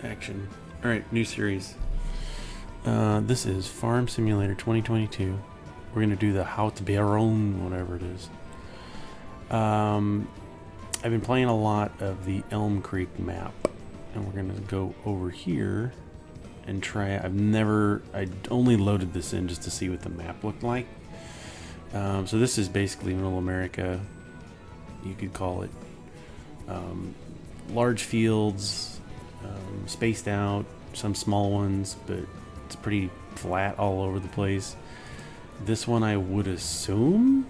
Action. Alright, new series. This is Farm Simulator 2022. We're going to do the Houtberon, whatever it is. I've been playing a lot of the Elm Creek map. And we're going to go over here and try it. I only loaded this in just to see what the map looked like. So this is basically Middle America, you could call it. Large fields, spaced out, some small ones, but it's pretty flat all over the place. This one I would assume,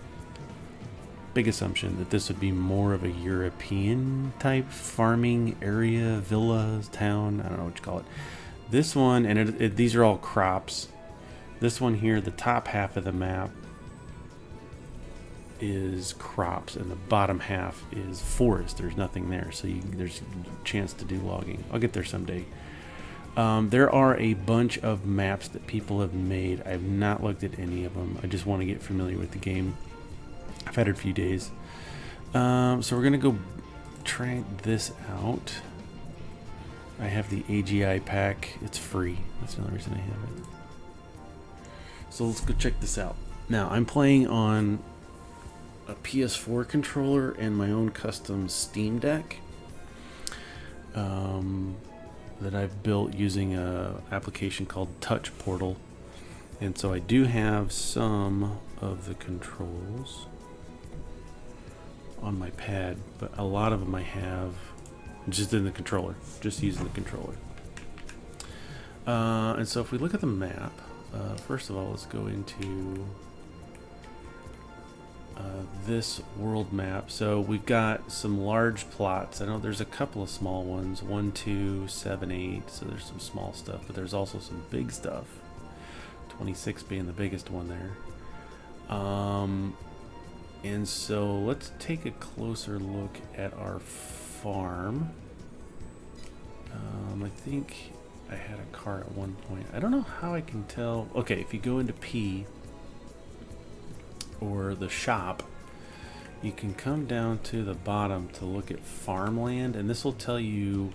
big assumption, that this would be more of a European type farming area, villa, town, I don't know what you call it. This one, and these are all crops. This one here, the top half of the map is crops and the bottom half is forest. There's nothing there, so there's a chance to do logging. I'll get there someday. There are a bunch of maps that people have made. I've not looked at any of them. I just want to get familiar with the game. I've had it a few days. So we're gonna go try this out. I have the AGI pack. It's free. That's the only reason I have it. So let's go check this out. Now I'm playing on a PS4 controller and my own custom Steam Deck that I've built using a application called Touch Portal. And so I do have some of the controls on my pad, but a lot of them I have just in the controller, just using the controller. And so if we look at the map, first of all, let's go into this world map. So we've got some large plots. I know there's a couple of small ones, 1, 2, 7, 8. So there's some small stuff, but there's also some big stuff. 26 being the biggest one there. And so let's take a closer look at our farm. I think I had a car at one point. I don't know how I can tell. Okay, if you go into P or the shop, you can come down to the bottom to look at farmland, and this will tell you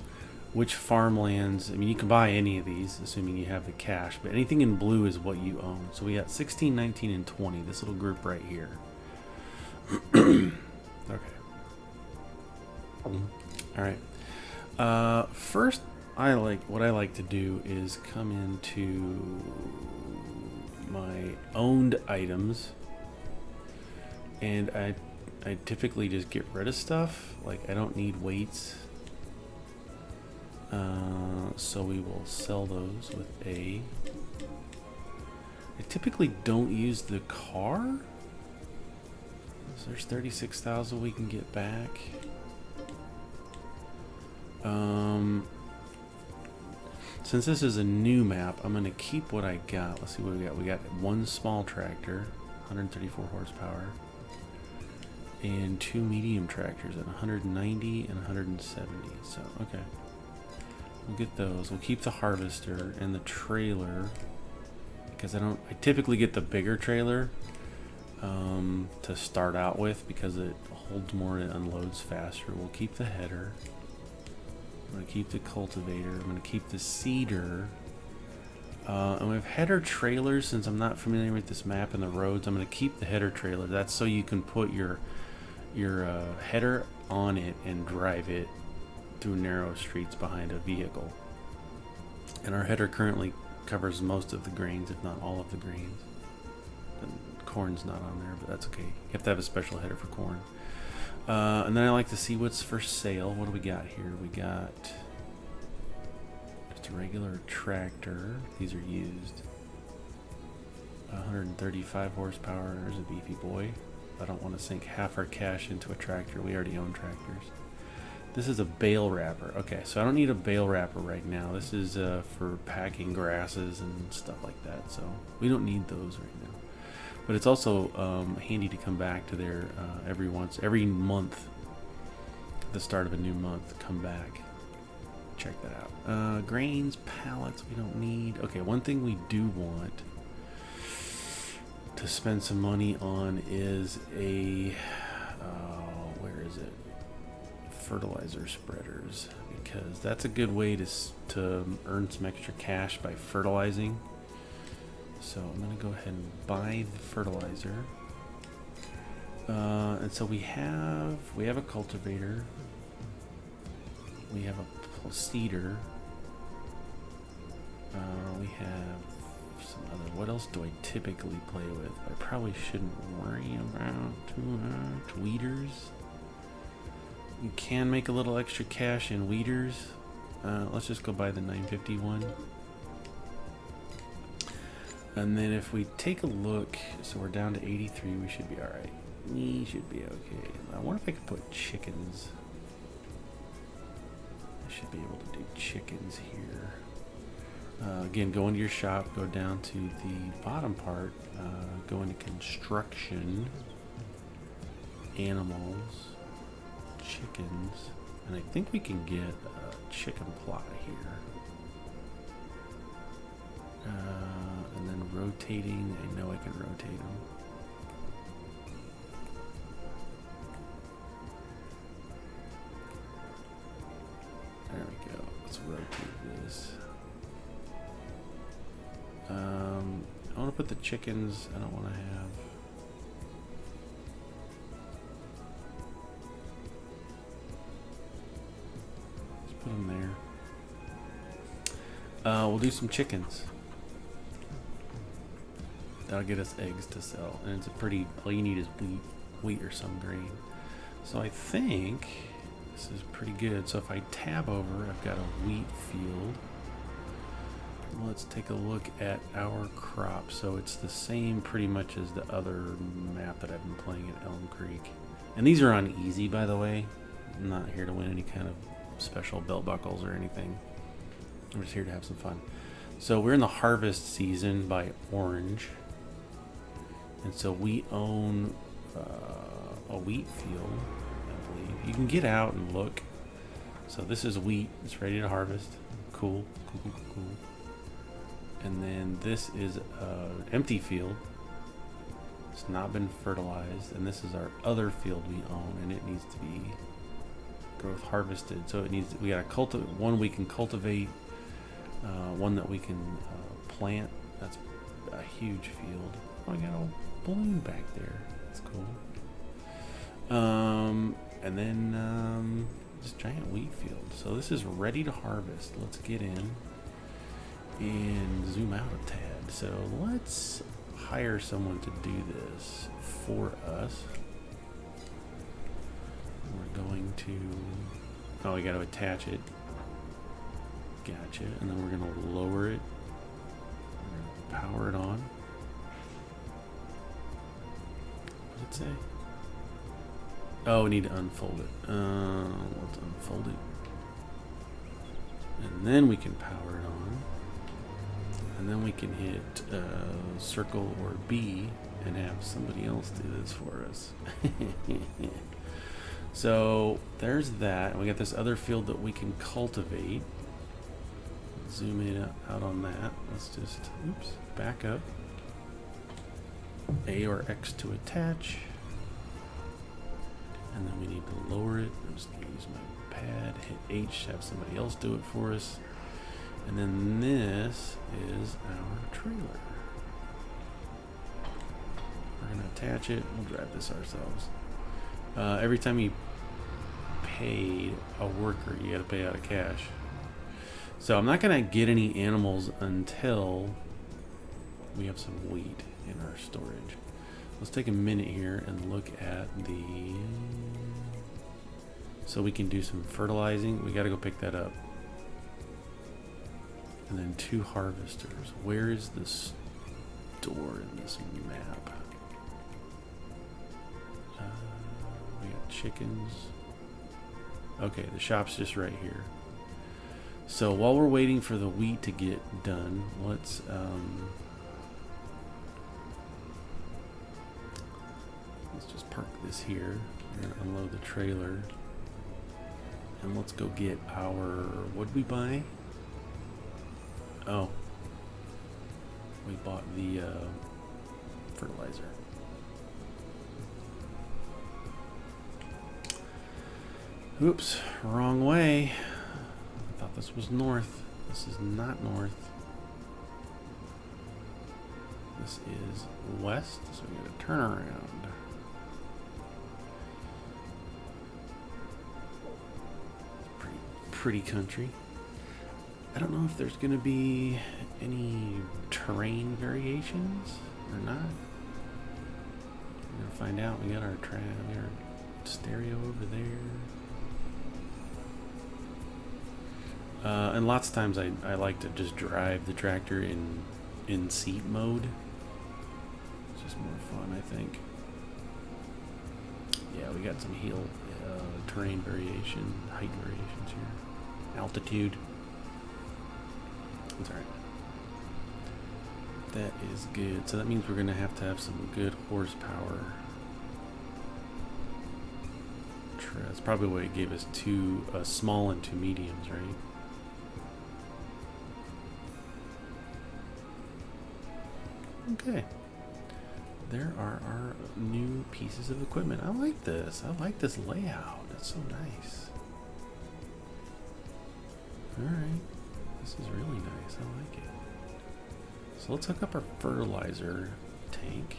which farmlands. I mean, you can buy any of these assuming you have the cash, but anything in blue is what you own. So we got 16, 19, and 20, this little group right here. Okay. All right. First, what I like to do is come into my owned items, and I typically just get rid of stuff. Like, I don't need weights, so we will sell those with A. I typically don't use the car. So there's 36,000 we can get back. Since this is a new map, I'm going to keep what I got. Let's see what we got. We got one small tractor, 134 horsepower, and two medium tractors at 190 and 170. So, okay. We'll get those. We'll keep the harvester and the trailer, because I typically get the bigger trailer to start out with because it holds more and it unloads faster. We'll keep the header. I'm going to keep the cultivator. I'm going to keep the seeder. And we have header trailers. Since I'm not familiar with this map and the roads, I'm going to keep the header trailer. That's so you can put your header on it and drive it through narrow streets behind a vehicle. And our header currently covers most of the grains, if not all of the grains. And corn's not on there, but that's okay. You have to have a special header for corn. And then I like to see what's for sale. What do we got here? We got just a regular tractor. These are used. 135 horsepower. There's a beefy boy. I don't want to sink half our cash into a tractor. We already own tractors. This is a bale wrapper. Okay, so I don't need a bale wrapper right now. This is for packing grasses and stuff like that. So we don't need those right now. But it's also handy to come back to there every month, at the start of a new month. Come back, check that out. Grains, pallets, we don't need. Okay, one thing we do want to spend some money on is where is it? Fertilizer spreaders, because that's a good way to earn some extra cash by fertilizing. So I'm gonna go ahead and buy the fertilizer. And so we have a cultivator. We have a seeder. We have some other. What else do I typically play with? I probably shouldn't worry about too much. Weeders. You can make a little extra cash in weeders. Let's just go buy the 951. And then if we take a look, so we're down to 83, we should be alright. We should be okay. I wonder if I could put chickens. I should be able to do chickens here. Again, go into your shop, go down to the bottom part, go into construction, animals, chickens, and I think we can get a chicken plot here. And then rotating, I know I can rotate them. There we go. Let's rotate this. I want to put the chickens. I don't want to have. Let's put them there. We'll do some chickens. That'll get us eggs to sell, and it's a pretty. All you need is wheat or some grain. So I think this is pretty good. So if I tab over, I've got a wheat field. Let's take a look at our crop. So it's the same pretty much as the other map that I've been playing at Elm Creek. And these are on easy, by the way. I'm not here to win any kind of special belt buckles or anything. I'm just here to have some fun. So we're in the harvest season by Orange. And so we own a wheat field, I believe. You can get out and look. So this is wheat. It's ready to harvest. Cool. And then this is an empty field. It's not been fertilized. And this is our other field we own, and it needs to be growth harvested. So it needs. We got one we can cultivate, one that we can plant. That's a huge field. Oh, I got a balloon back there. That's cool. And then this giant wheat field. So this is ready to harvest. Let's get in and zoom out a tad. So let's hire someone to do this for us. We're going to. Oh, we got to attach it. Gotcha. And then we're going to lower it. We're going to power it on. What did it say? Oh, we need to unfold it. Let's unfold it. And then we can power it on. And then we can hit circle or B and have somebody else do this for us. So there's that. We got this other field that we can cultivate. Zoom in out on that. Let's just, back up. A or X to attach. And then we need to lower it. I'm just going to use my pad. Hit H, have somebody else do it for us. And then this is our trailer. We're going to attach it. We'll drive this ourselves. Every time you paid a worker, you got to pay out of cash. So I'm not going to get any animals until we have some wheat in our storage. Let's take a minute here and look at the... So we can do some fertilizing. We got to go pick that up. And then 2 harvesters. Where is the store in this map? We got chickens. Okay, the shop's just right here. So while we're waiting for the wheat to get done, let's just park this here. We're gonna unload the trailer. And let's go get our, what'd we buy? Oh, we bought the fertilizer. Oops, wrong way. this was north. This is not north. This is west, so we got to turn around. Pretty country. I don't know if there's going to be any terrain variations or not. We're going to find out. We got our stereo over there. And lots of times I like to just drive the tractor in seat mode. It's just more fun, I think. Yeah, we got some hill terrain variation, height variations here. Altitude. That's alright. That is good. So that means we're going to have some good horsepower. That's probably why it gave us two small and two mediums, right? Okay. There are our new pieces of equipment. I like this. I like this layout. That's so nice. Alright. This is really nice. I like it. So let's hook up our fertilizer tank.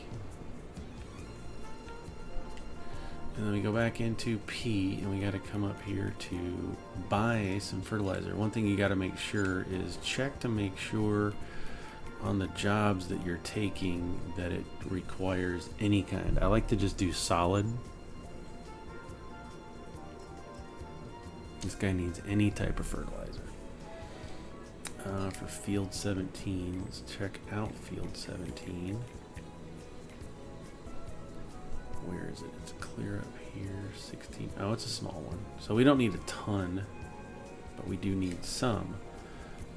And then we go back into P, and we got to come up here to buy some fertilizer. One thing you got to make sure is check to make sure on the jobs that you're taking that it requires any kind. I like to just do solid. This guy needs any type of fertilizer. For field 17, let's check out field 17. Where is it? It's clear up here. 16. Oh, it's a small one. So we don't need a ton, but we do need some.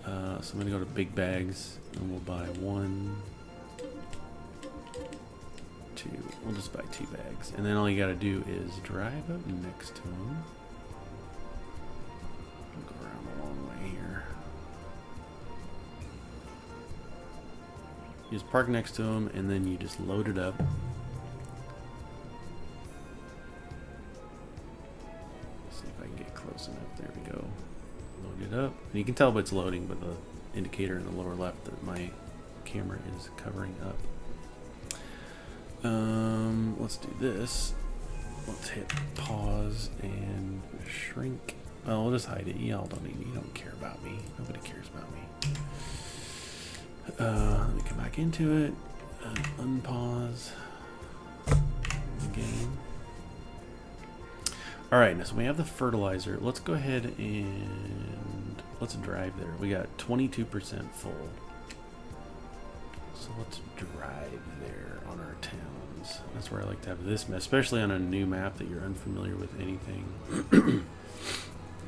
So I'm going to go to big bags, and we'll buy 1, 2. We'll just buy 2 bags. And then all you got to do is drive up next to them. We'll go around the long way here. You just park next to them, and then you just load it up. See if I can get close enough. There we go. Load it up. And you can tell it's loading by the indicator in the lower left that my camera is covering up. Let's do this. Let's hit pause and shrink. Oh, we'll just hide it. Y'all don't need me. You don't care about me. Nobody cares about me. Let me come back into it. Unpause the game. Alright, so we have the fertilizer. Let's go ahead and let's drive there. We got 22% full. So let's drive there on our towns. That's where I like to have this, especially on a new map that you're unfamiliar with anything. You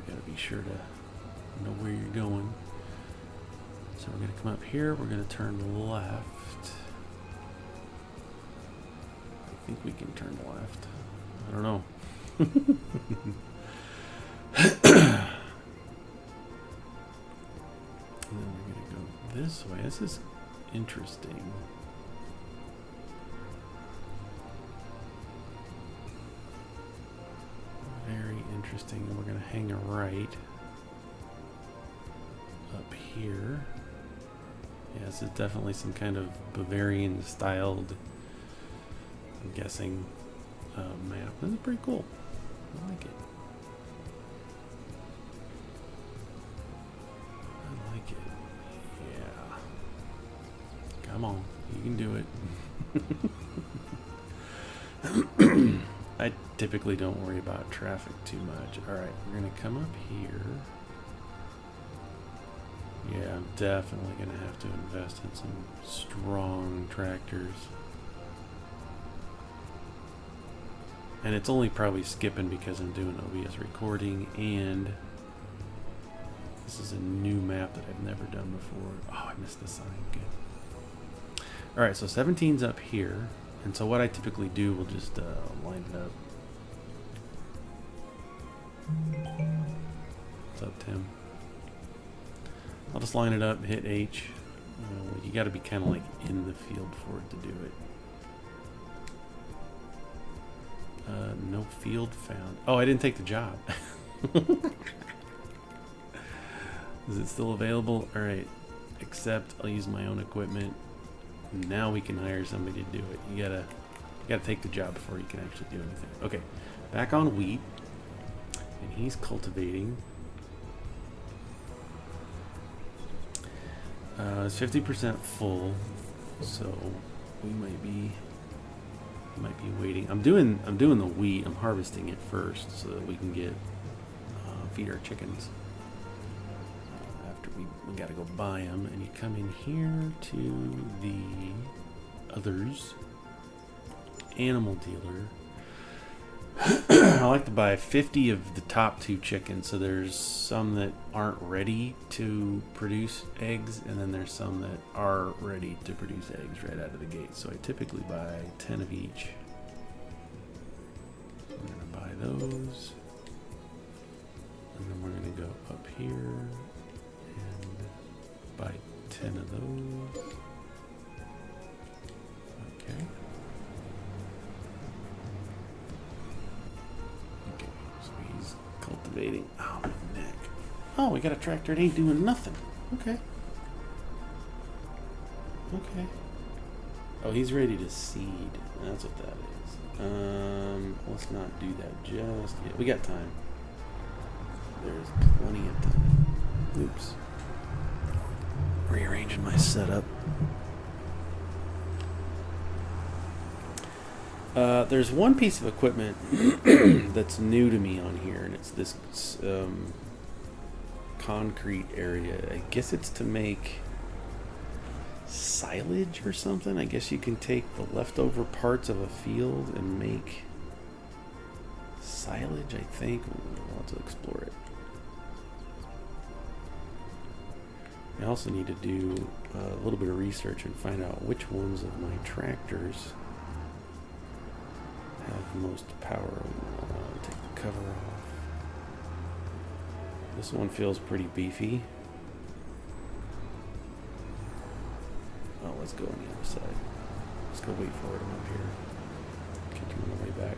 gotta be sure to know where you're going. So we're gonna come up here, we're gonna turn left. I think we can turn left. I don't know. And then we're gonna go this way. This is interesting. Very interesting. And we're gonna hang a right up here. Yeah, this is definitely some kind of Bavarian styled, I'm guessing, map. This is pretty cool. I like it. I like it. Yeah. Come on. You can do it. I typically don't worry about traffic too much. Alright, we're going to come up here. Yeah, I'm definitely going to have to invest in some strong tractors. And it's only probably skipping because I'm doing OBS recording, and this is a new map that I've never done before. Oh, I missed the sign. Good. Alright, so 17's up here. And so what I typically do, we'll just line it up. What's up, Tim? I'll just line it up, hit H. You got to be kind of like in the field for it to do it. No field found. Oh, I didn't take the job. Is it still available? All right. Accept. I'll use my own equipment. Now we can hire somebody to do it. You gotta take the job before you can actually do anything. Okay, back on wheat, and he's cultivating. It's 50% full, so we might be waiting. I'm doing the wheat. I'm harvesting it first so that we can get feed our chickens. After we gotta go buy them, and you come in here to the others animal dealer. I like to buy 50 of the top 2 chickens. So there's some that aren't ready to produce eggs, and then there's some that are ready to produce eggs right out of the gate. So I typically buy 10 of each. I'm going to buy those. And then we're going to go up here and buy 10 of those. Okay. Cultivating. Oh, my neck. Oh, we got a tractor. It ain't doing nothing. Okay. Okay. Oh, he's ready to seed. That's what that is. Let's not do that just yet. We got time. There's plenty of time. Oops. Rearranging my setup. There's one piece of equipment that's new to me on here, and it's this concrete area. I guess it's to make silage or something. I guess you can take the leftover parts of a field and make silage, I think. We'll have to explore it. I also need to do a little bit of research and find out which ones of my tractors have the most power. Take the cover off. This one feels pretty beefy. Oh, let's go on the other side. Let's go wait for it. I'm up here. Catch him on the way back.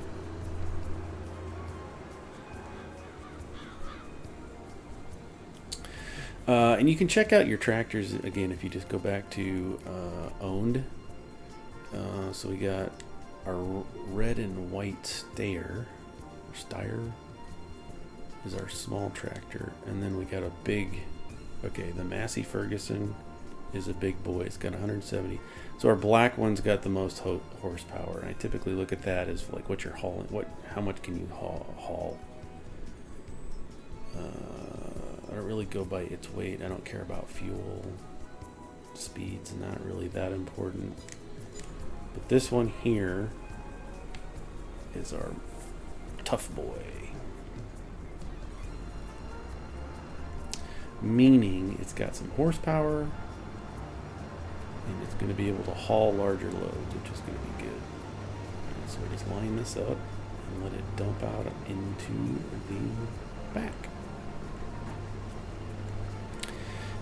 And you can check out your tractors again if you just go back to owned. So we got our red and white Steyr is our small tractor, and then we got a big, the Massey Ferguson is a big boy. It's got 170. So our black one's got the most horsepower, and I typically look at that as like what you're hauling, how much can you haul. I don't really go by its weight. I don't care about fuel. Speed's not really that important. But this one here is our tough boy. Meaning it's got some horsepower and it's going to be able to haul larger loads, which is going to be good. So we just line this up and let it dump out into the back.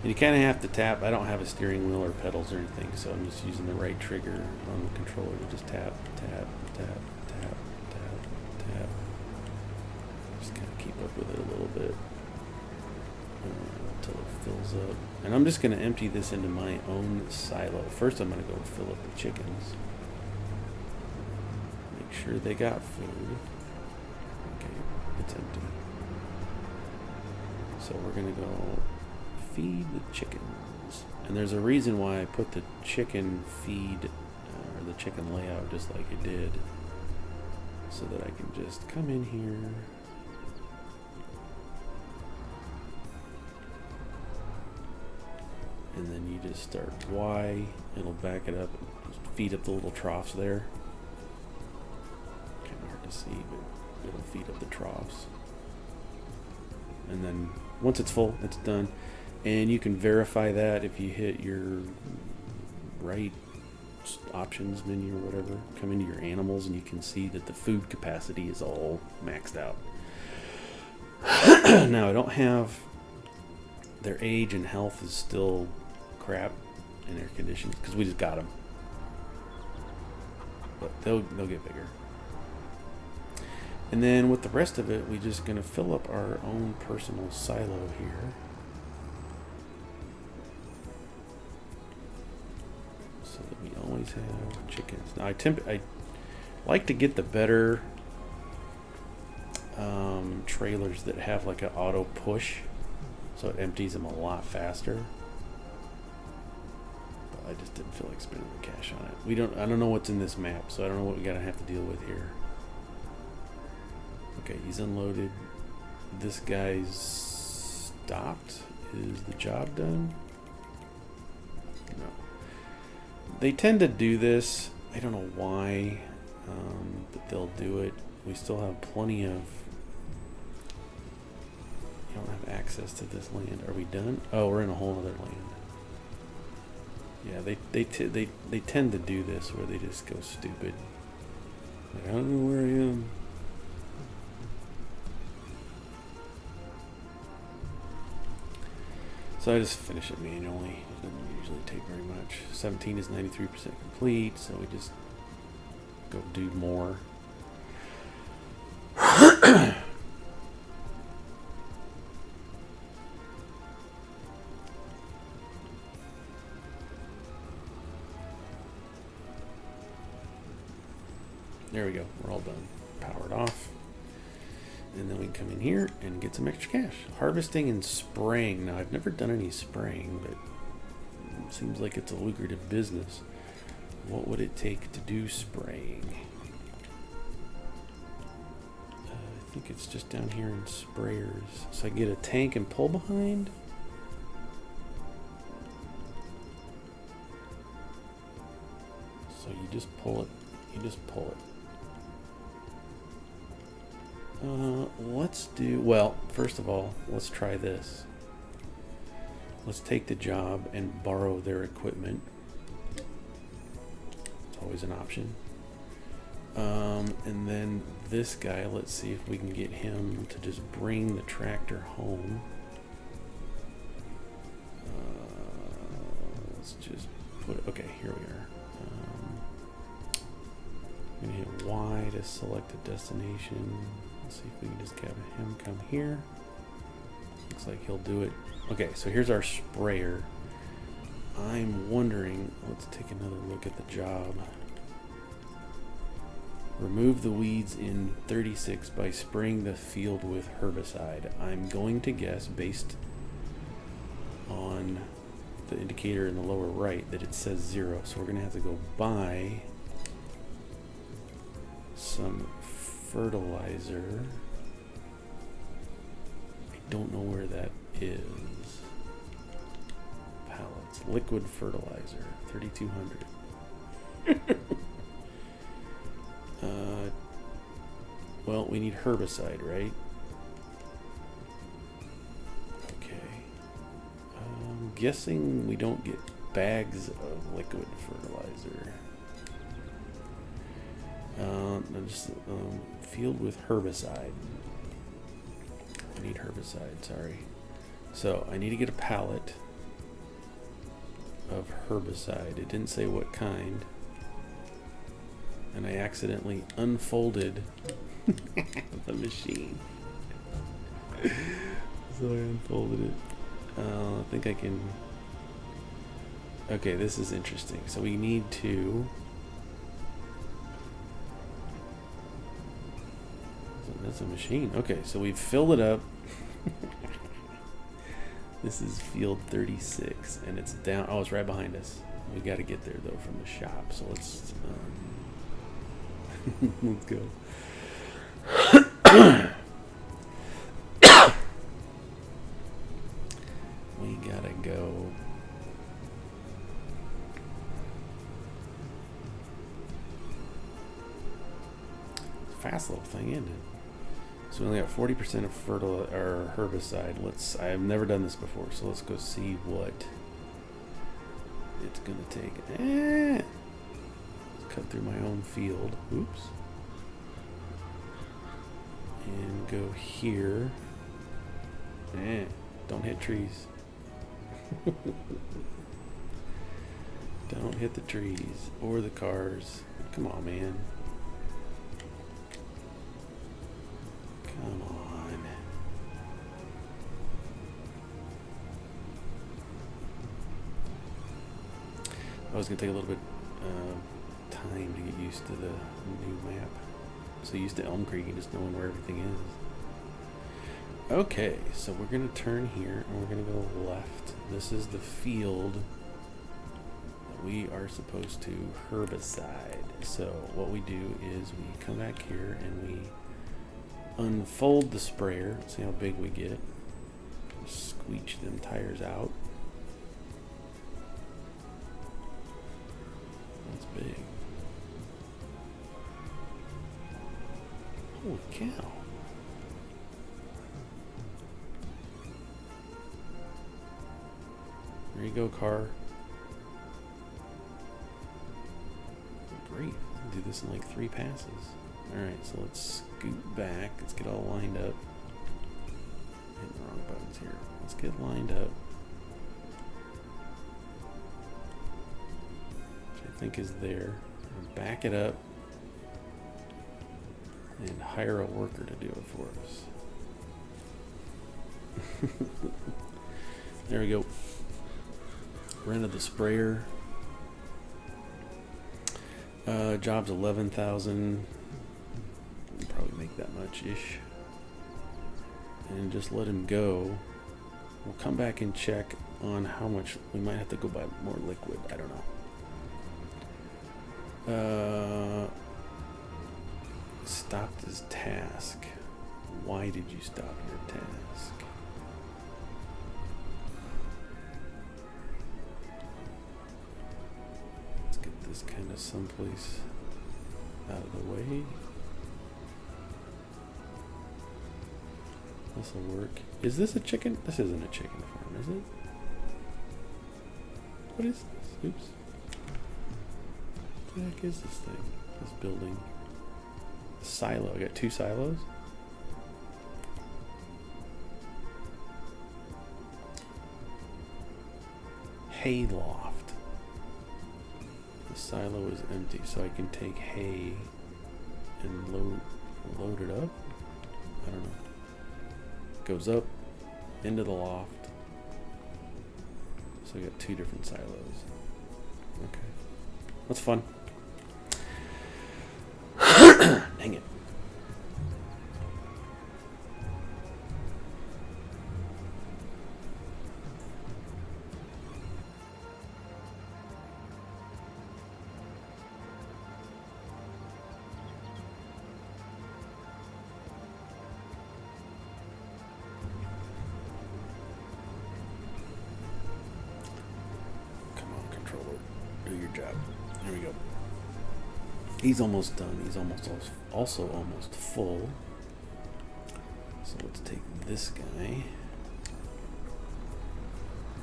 And you kind of have to tap. I don't have a steering wheel or pedals or anything, so I'm just using the right trigger on the controller to just tap, tap, tap, tap, tap, tap. Just kind of keep up with it a little bit until it fills up. And I'm just going to empty this into my own silo. First, I'm going to go fill up the chickens. Make sure they got food. Okay, it's empty. So we're going to go feed the chickens. And there's a reason why I put the chicken feed or the chicken layout just like it did, so that I can just come in here and then you just start Y, it'll back it up and just feed up the little troughs there. Kind of hard to see, but it'll feed up the troughs. And then once it's full, it's done. And you can verify that if you hit your right options menu or whatever, come into your animals, and you can see that the food capacity is all maxed out. Now, I don't have their age and health is still crap in their conditions because we just got them. But they'll get bigger. And then with the rest of it, we're just going to fill up our own personal silo here. these have chickens? Now I like to get the better trailers that have like an auto push, so it empties them a lot faster. But I just didn't feel like spending the cash on it. I don't know what's in this map, so I don't know what we gotta have to deal with here. Okay, he's unloaded. This guy's stopped. Is the job done? No. They tend to do this. I don't know why, but they'll do it. We still have plenty of... You don't have access to this land. Are we done? Oh, we're in a whole other land. Yeah, they tend to do this where they just go stupid. Like, I don't know where I am. So I just finish it manually. It doesn't usually take very much. 17 is 93% complete, so we just go do more. There we go. We're all done. Powered off. And then we can come in here and get some extra cash. Harvesting and spraying. Now, I've never done any spraying, but it seems like it's a lucrative business. What would it take to do spraying? I think it's just down here in sprayers. So I get a tank and pull behind. So you just pull it. You just pull it. Let's do, well, first of all, let's try this. Let's take the job and borrow their equipment. It's always an option. And then this guy, let's see if we can get him to just bring the tractor home. Let's just put it, okay, here we are. I'm gonna hit Y to select a destination. Let's see if we can just have him come here. Looks like he'll do it. Okay, so here's our sprayer. I'm wondering, let's take another look at the job. Remove the weeds in 36 by spraying the field with herbicide. I'm going to guess, based on the indicator in the lower right, that it says 0. So we're going to have to go buy some fertilizer. I don't know where that is. Pallets. Liquid fertilizer. 3,200. Well, we need herbicide, right? Okay. I'm guessing we don't get bags of liquid fertilizer. Just field with herbicide. I need herbicide, sorry. So I need to get a pallet of herbicide. It didn't say what kind. And I accidentally unfolded the machine. So I unfolded it. I think I can... Okay, this is interesting. So we need to... That's a machine. Okay, so we've filled it up. This is field 36, and it's down. Oh, it's right behind us. We got to get there though from the shop. So let's let's go. We gotta go. Fast little thing, isn't it? So we only got 40% of herbicide. I've never done this before, so let's go see what it's gonna take. Let's cut through my own field. Oops. And go here. Don't hit trees. Don't hit the trees or the cars. Come on, man. Come on. I was gonna take a little bit time to get used to the new map. So used to Elm Creek and just knowing where everything is. Okay, so we're gonna turn here and we're gonna go left. This is the field that we are supposed to herbicide. So what we do is we come back here and we unfold the sprayer. See how big we get. Squeech them tires out. That's big. Holy cow. There you go, car. Great. Do this in like 3 passes. Alright, so let's scoot back. Let's get all lined up. Hitting the wrong buttons here. Let's get lined up. Which I think is there. Back it up. And hire a worker to do it for us. There we go. Rented the sprayer. Job's 11,000. We'll probably make that much ish. And just let him go. We'll come back and check on how much we might have to go buy more liquid. I don't know. Stopped his task. Why did you stop your task? Let's get this kind of someplace out of the way. This will work. Is this a chicken? This isn't a chicken farm, is it? What is this? Oops. What the heck is this thing? This building? Silo. I got 2 silos. Hay loft. The silo is empty, so I can take hay and load it up. I don't know. Goes up into the loft. So I got 2 different silos. Okay, that's fun. Dang it. Come on, controller. Do your job. There we go. He's almost done. He's also almost full. So let's take this guy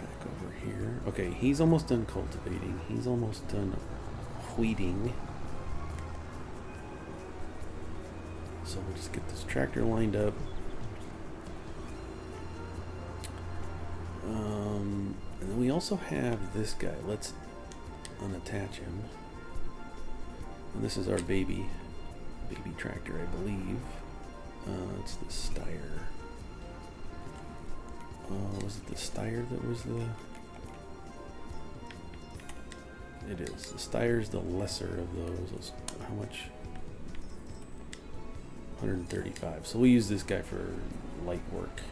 back over here. Okay, he's almost done cultivating. He's almost done wheating. So we'll just get this tractor lined up. And then we also have this guy. Let's unattach him. And this is our baby tractor, I believe. It's the Steyr. Was it the Steyr that was the... It is. The Steyr's the lesser of those. How much? 135. So we'll use this guy for light work.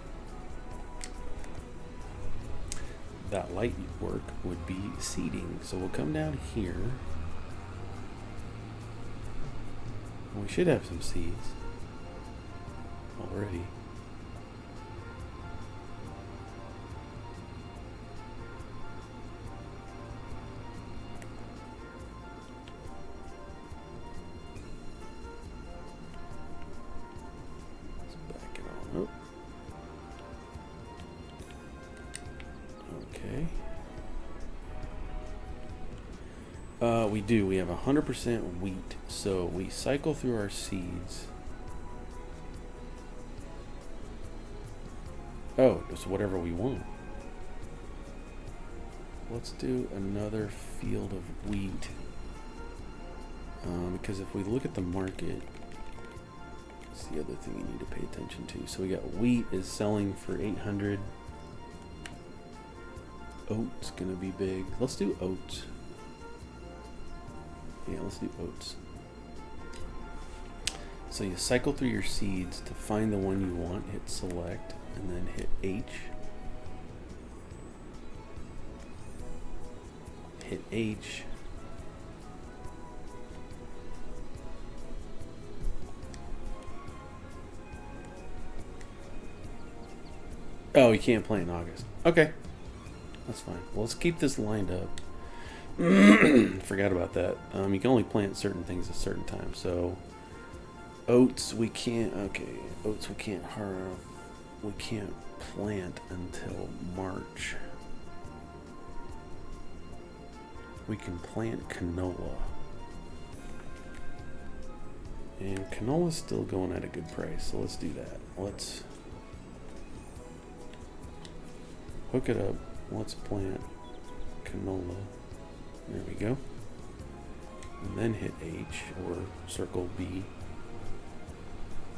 That light work would be seeding. So we'll come down here. We should have some seeds already. Let's back it on up. Okay. We do. We have 100% wheat. So we cycle through our seeds. Oh, just whatever we want. Let's do another field of wheat. Because if we look at the market, that's the other thing you need to pay attention to. So we got wheat is selling for 800. Oats gonna be big. Let's do oats. Yeah, let's do oats. So you cycle through your seeds to find the one you want, hit select, and then hit H. Hit H. Oh, you can't plant in August. Okay. That's fine. Well, let's keep this lined up. Forgot about that. You can only plant certain things at certain times. So oats we can't. Okay, oats we can't plant until March. We can plant canola, and canola's still going at a good price. So let's do that. Let's hook it up. Let's plant canola. There we go. And then hit H or circle B.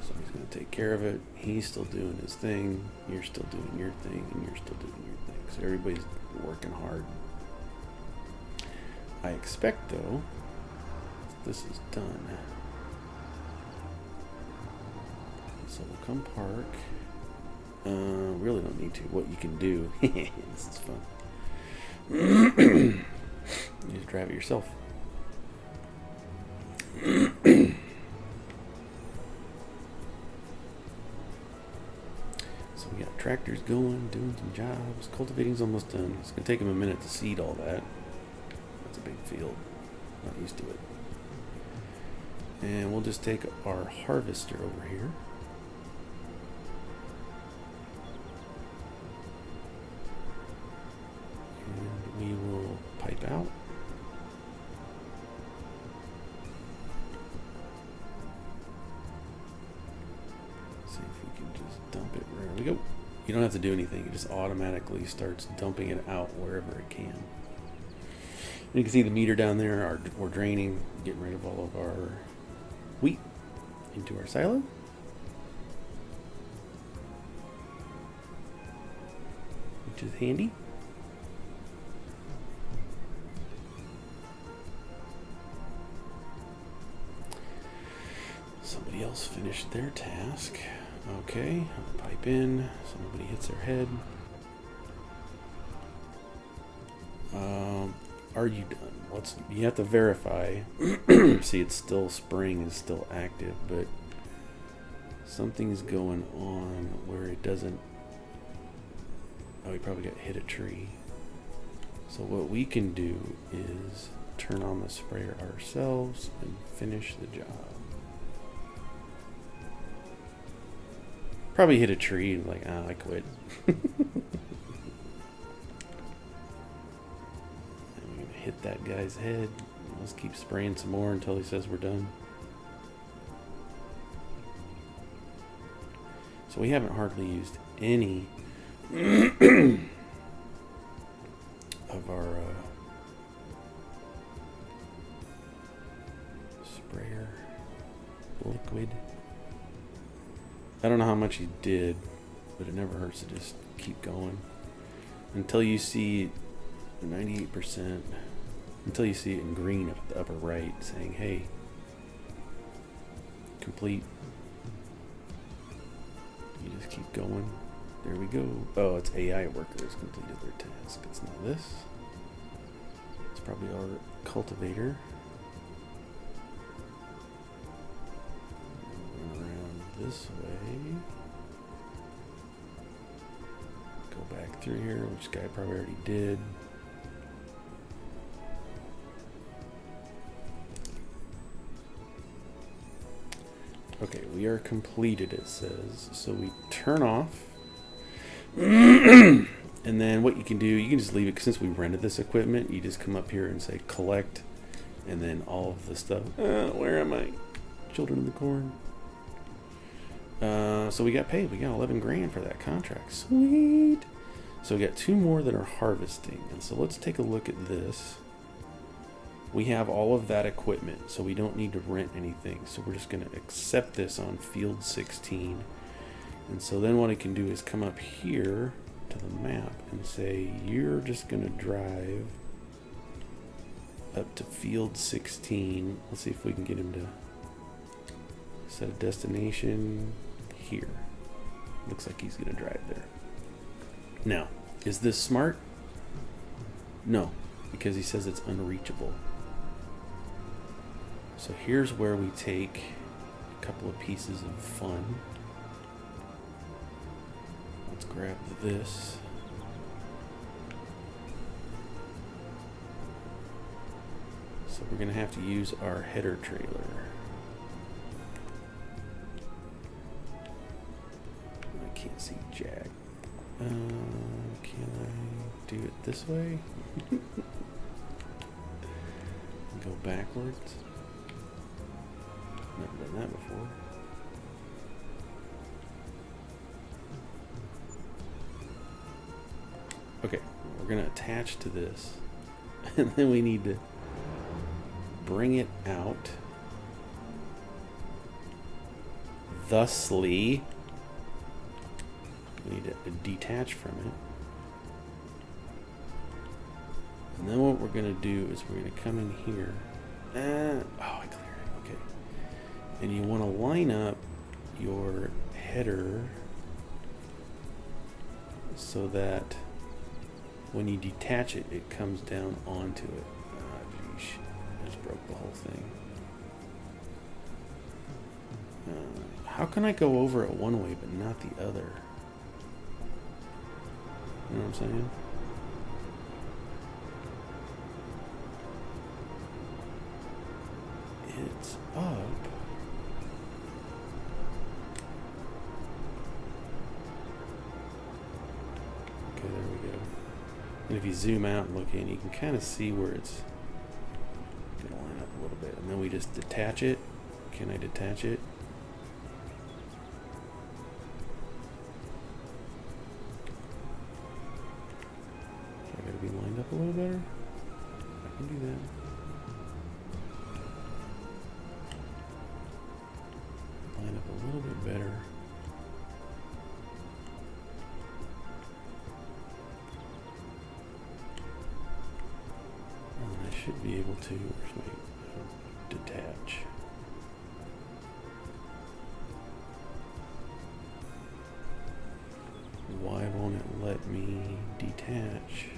Somebody's going to take care of it. He's still doing his thing. You're still doing your thing. And you're still doing your thing. So everybody's working hard. I expect, though, this is done. So we'll come park. Really don't need to. What you can do. This is fun. You just drive it yourself. So we got tractors going, doing some jobs. Cultivating's almost done. It's going to take them a minute to seed all that. That's a big field. Not used to it. And we'll just take our harvester over here. We will pipe out. See if we can just dump it. There we go. You don't have to do anything. It just automatically starts dumping it out wherever it can. And you can see the meter down there. We're draining, getting rid of all of our wheat into our silo. Which is handy. Somebody else finished their task. Okay, pipe in so nobody hits their head. Are you done? You have to verify. See, it's still spring is still active, but something's going on where it doesn't. Oh, we probably got hit a tree. So what we can do is turn on the sprayer ourselves and finish the job. Probably hit a tree and like, I quit. And we're gonna hit that guy's head. Let's keep spraying some more until he says we're done. So we haven't hardly used any of our sprayer liquid. I don't know how much he did, but it never hurts to just keep going until you see 98%, until you see it in green up at the upper right saying, hey, complete. You just keep going. There we go. Oh, it's AI workers completed their task. It's not this. It's probably our cultivator. This way. Go back through here, which guy probably already did. Okay, we are completed, it says. So we turn off. And then what you can do, you can just leave it. Since we rented this equipment, you just come up here and say collect. And then all of the stuff. Where am I? Children in the corn. So we got paid. We got 11 grand for that contract. Sweet. So we got 2 more that are harvesting. And so let's take a look at this. We have all of that equipment, so we don't need to rent anything. So we're just going to accept this on field 16. And so then what I can do is come up here to the map and say, you're just going to drive up to field 16. Let's see if we can get him to set a destination here. Looks like he's going to drive there. Now, is this smart? No, because he says it's unreachable. So here's where we take a couple of pieces of fun. Let's grab this. So we're going to have to use our header trailer. I can't see jack. Can I do it this way? Go backwards. Never done that before. Okay, we're going to attach to this. And then we need to bring it out. Thusly, we need to detach from it. And then what we're going to do is we're going to come in here. Oh, I cleared it. Okay. And you want to line up your header so that when you detach it, it comes down onto it. Ah, geez. I just broke the whole thing. How can I go over it one way but not the other? You know what I'm saying? It's up. Okay, there we go. And if you zoom out and look in, you can kind of see where it's going to line up a little bit. And then we just detach it. Can I detach it? So I got to be lined up a little better. I can do that. Line up a little bit better. And I should be able to, where's my detach? Why won't it let me detach?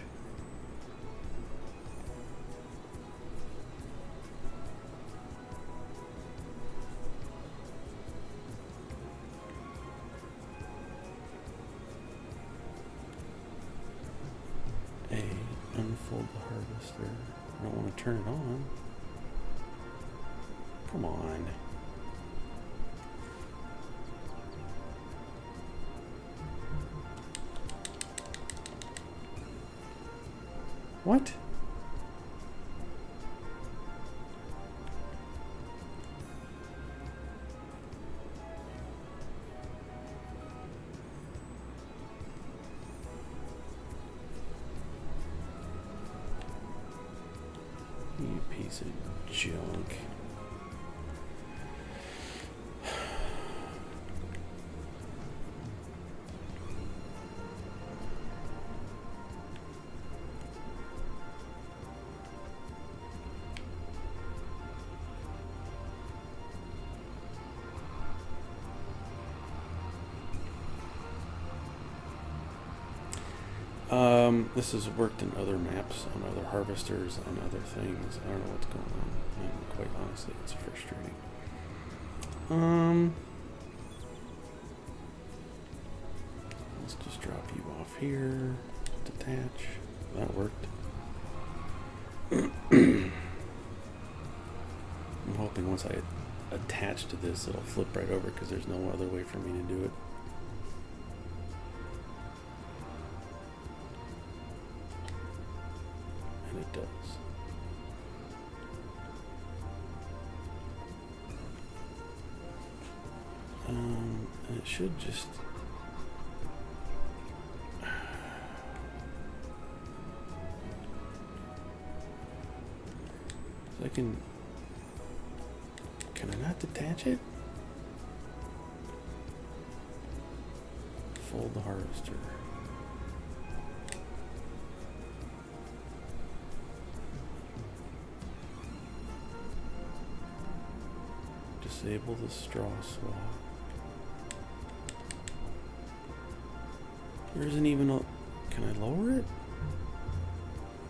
Unfold the harvester. I don't want to turn it on. Come on. What? You piece of junk. This has worked in other maps, on other harvesters, on other things. I don't know what's going on. And quite honestly, it's frustrating. Let's just drop you off here. Detach. That worked. I'm hoping once I attach to this, it'll flip right over because there's no other way for me to do it. It does. And it should just so I can I not detach it? Fold the harvester. Disable the straw swap. There isn't even a... Can I lower it?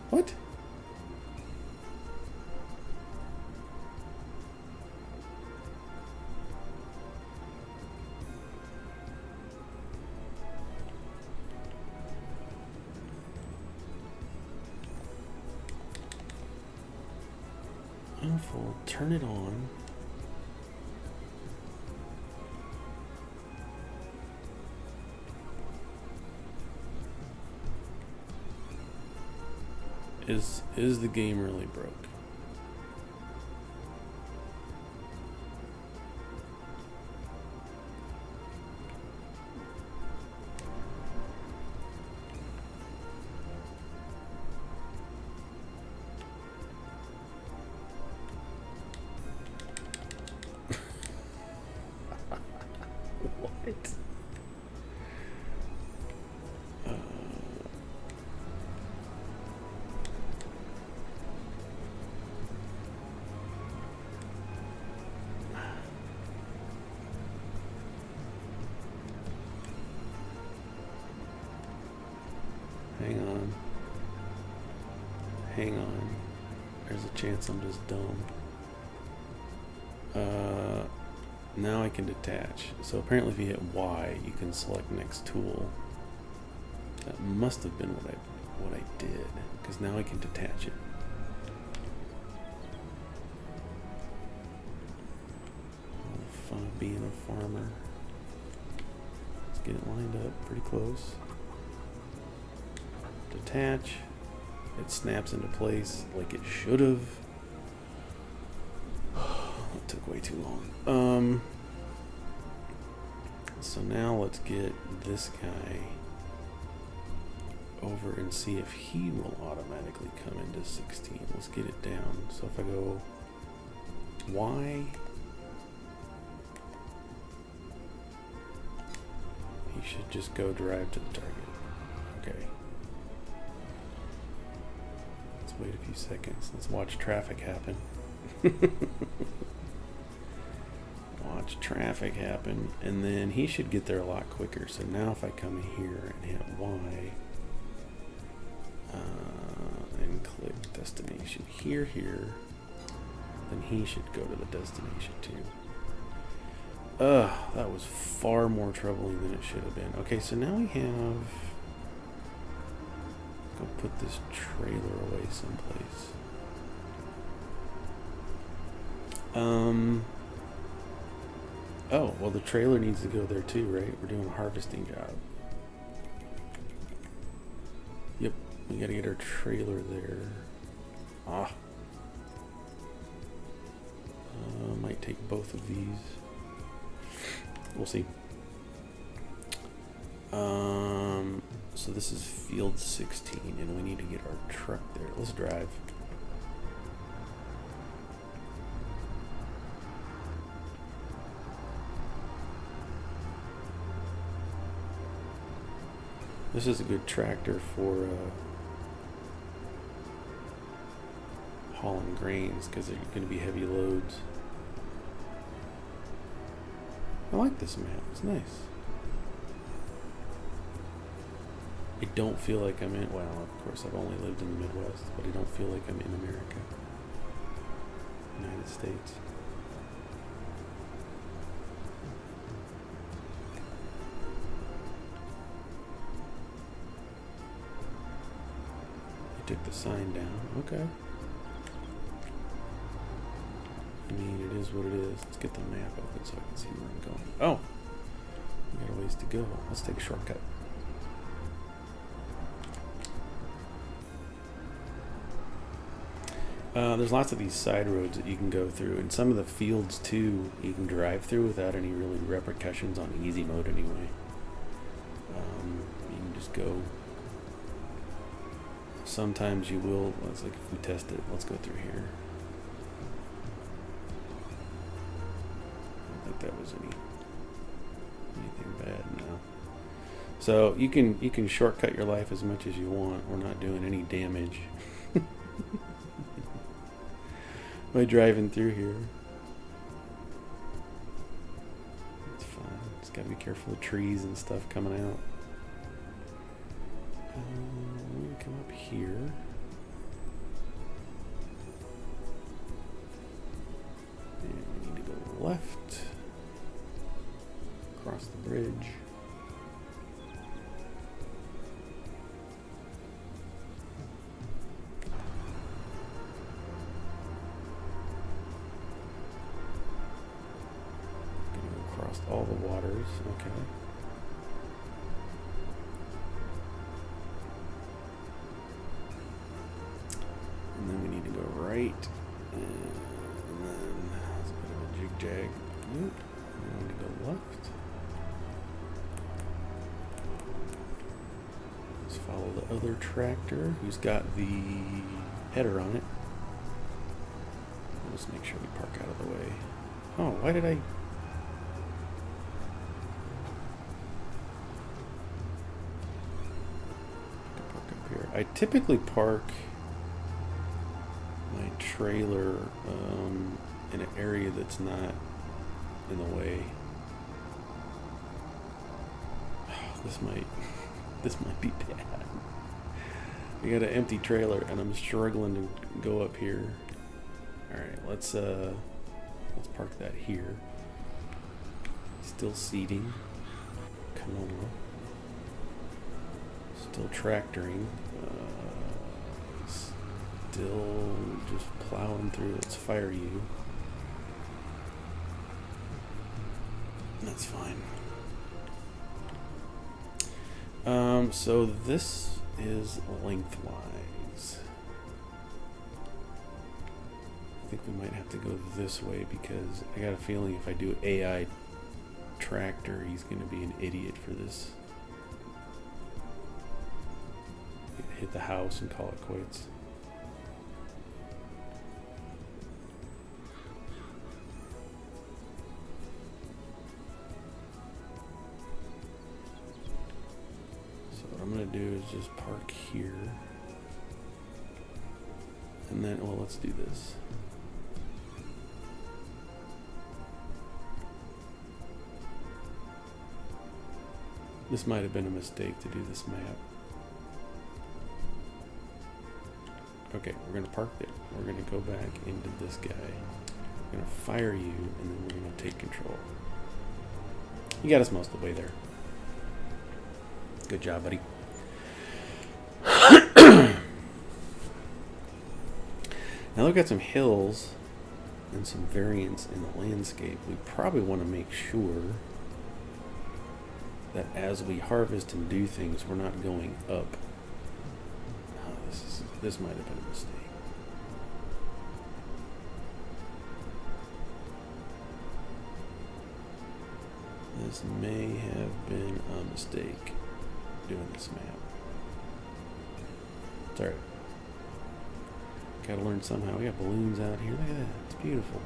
What? Unfold, turn it on. Is the game really broke? What? Hang on. Hang on. There's a chance I'm just dumb. Now I can detach. So apparently if you hit Y, you can select next tool. That must have been what I did, because now I can detach it. Oh, fun of being a farmer. Let's get it lined up pretty close. Detach. It snaps into place like it should have. That took way too long. So now let's get this guy over and see if he will automatically come into 16. Let's get it down. So if I go Y, he should just go drive to the target. Okay. Let's wait a few seconds. Let's watch traffic happen. Watch traffic happen, and then he should get there a lot quicker. So now if I come here and hit Y and click destination here, then he should go to the destination too. That was far more troubling than it should have been. Okay, so now we have... Go put this trailer away someplace. Oh, well the trailer needs to go there too, right? We're doing a harvesting job. Yep, we gotta get our trailer there. Might take both of these. We'll see. So this is field 16 and we need to get our truck there. Let's drive. This is a good tractor for hauling grains because they're going to be heavy loads. I like this map. It's nice. I don't feel like I'm in, well, of course I've only lived in the Midwest, but I don't feel like I'm in America. United States. Took the sign down. Okay. I mean, it is what it is. Let's get the map open so I can see where I'm going. Oh! We got a ways to go. Let's take a shortcut. There's lots of these side roads that you can go through, and some of the fields too you can drive through without any really repercussions on easy mode anyway. You can just go. Sometimes you will. Let's like if we test it. Let's go through here. I don't think that was anything bad now. So you can shortcut your life as much as you want. We're not doing any damage by driving through here. Gotta be careful of trees and stuff coming out. I'm gonna come up here. And we need to go left. Across the bridge. Across all the waters, okay. And then we need to go right, and then it's a bit of a jig-jag. Nope. We need to go left. Let's follow the other tractor who's got the header on it. Let's make sure we park out of the way. Oh, why did I... I typically park my trailer in an area that's not in the way. This might be bad. I got an empty trailer and I'm struggling to go up here. All right, let's park that here. Still seating. Come on. Still tractoring. Still just plowing through. Let's fire you. That's fine. So this is lengthwise. I think we might have to go this way because I got a feeling if I do AI tractor, he's going to be an idiot for this. Hit the house and call it quits. So what I'm going to do is just park here. And then, well, let's do this. This might have been a mistake to do this map. Okay, we're going to park there. We're going to go back into this guy. We're going to fire you, and then we're going to take control. You got us most of the way there. Good job, buddy. Now look at some hills and some variance in the landscape. We probably want to make sure that as we harvest and do things, we're not going up. This might have been a mistake. This may have been a mistake doing this map. It's alright. Gotta learn somehow. We got balloons out here. Look at that. It's beautiful.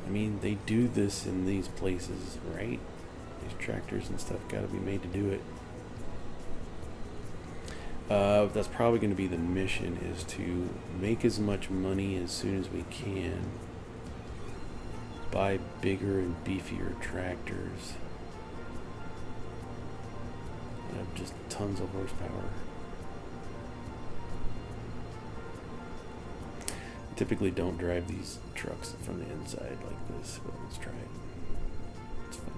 I mean, they do this in these places, right? These tractors and stuff got to be made to do it. That's probably going to be the mission, is to make as much money as soon as we can. Buy bigger and beefier tractors. Have just tons of horsepower. I typically don't drive these trucks from the inside like this, but let's try it. It's fun.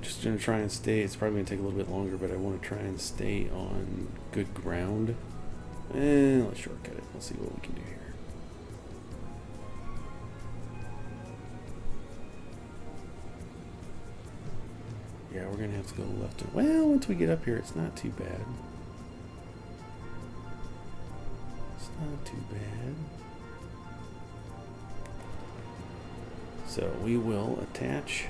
Just gonna try and stay. It's probably gonna take a little bit longer, but I want to try and stay on good ground. And let's shortcut it. Let's see what we can do here. Yeah, we're gonna have to go left. Well, once we get up here, it's not too bad. It's not too bad. So we will attach.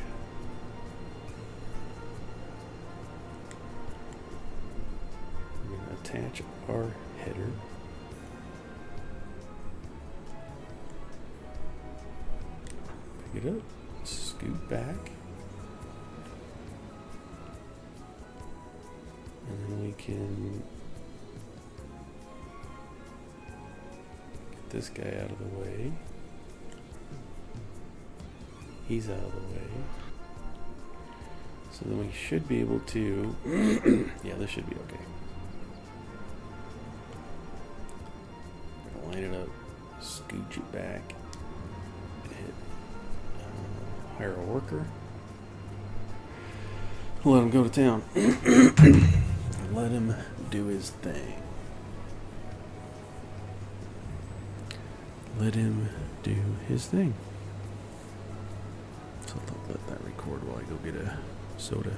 We're gonna attach our header. Pick it up. Scoot back. we can get this guy out of the way. He's out of the way. So then we should be able to... yeah, this should be okay. Line it up, scooch it back, hit, hire a worker, let him go to town. Let him do his thing. Let him do his thing. So let that record while I go get a soda.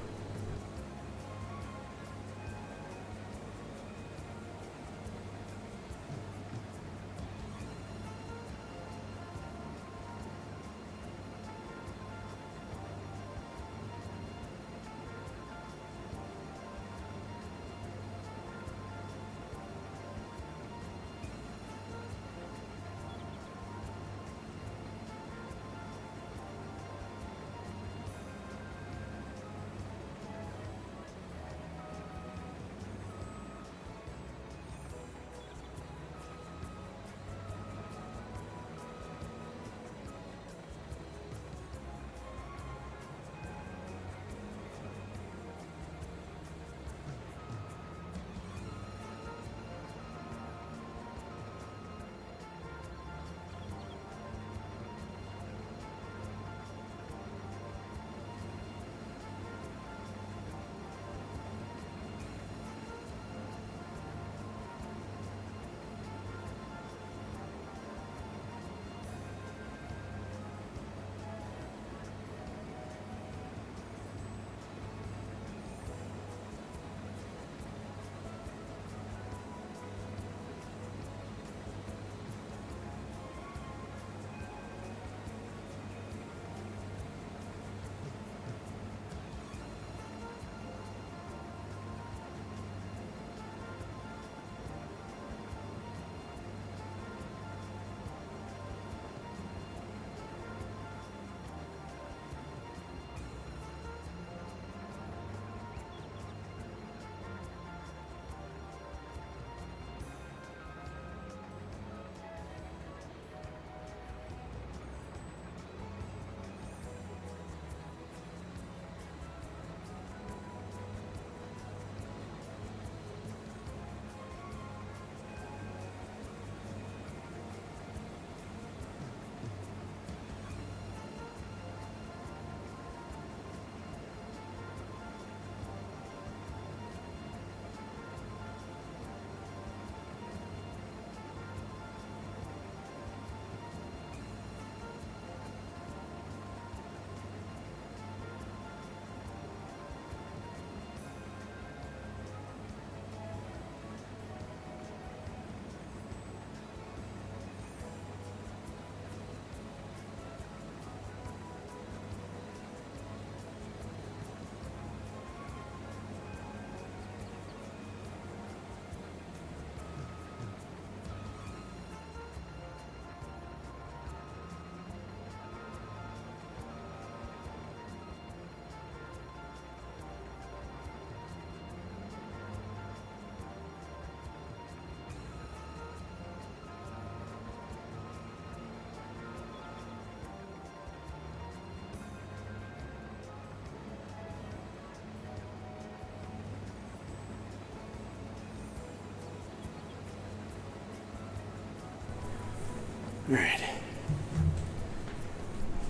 All right.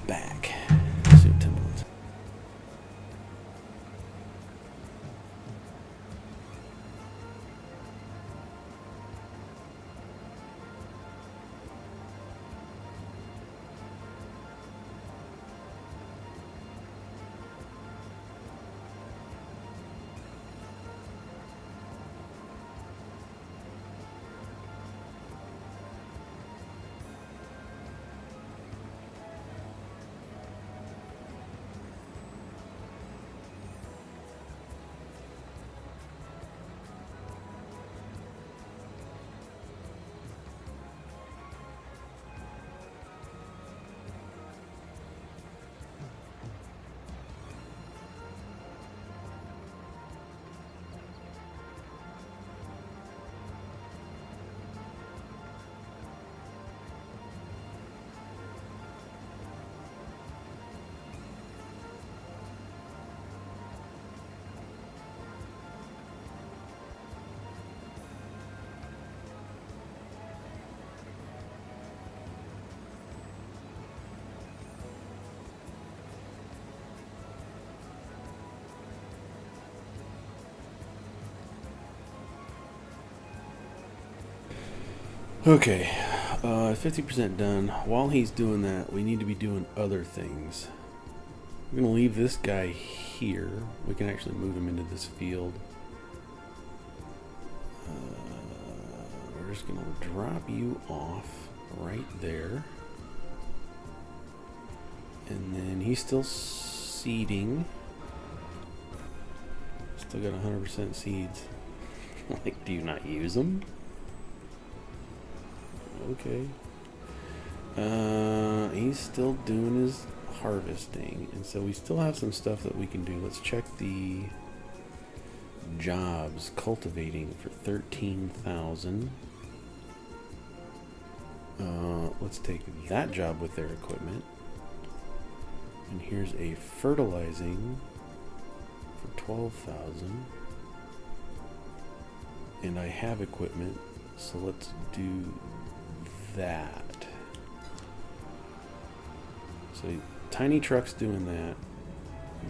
Back. Let's see what Timberlands. Okay, 50% done. While he's doing that, we need to be doing other things. I'm going to leave this guy here. We can actually move him into this field. We're just going to drop you off right there. And then he's still seeding. Still got 100% seeds. Like, do you not use them? Okay. He's still doing his harvesting, and so we still have some stuff that we can do. Let's check the jobs. Cultivating for 13,000. Let's take that job with their equipment. And here's a fertilizing for 12,000. And I have equipment, so let's do that. So tiny truck's doing that.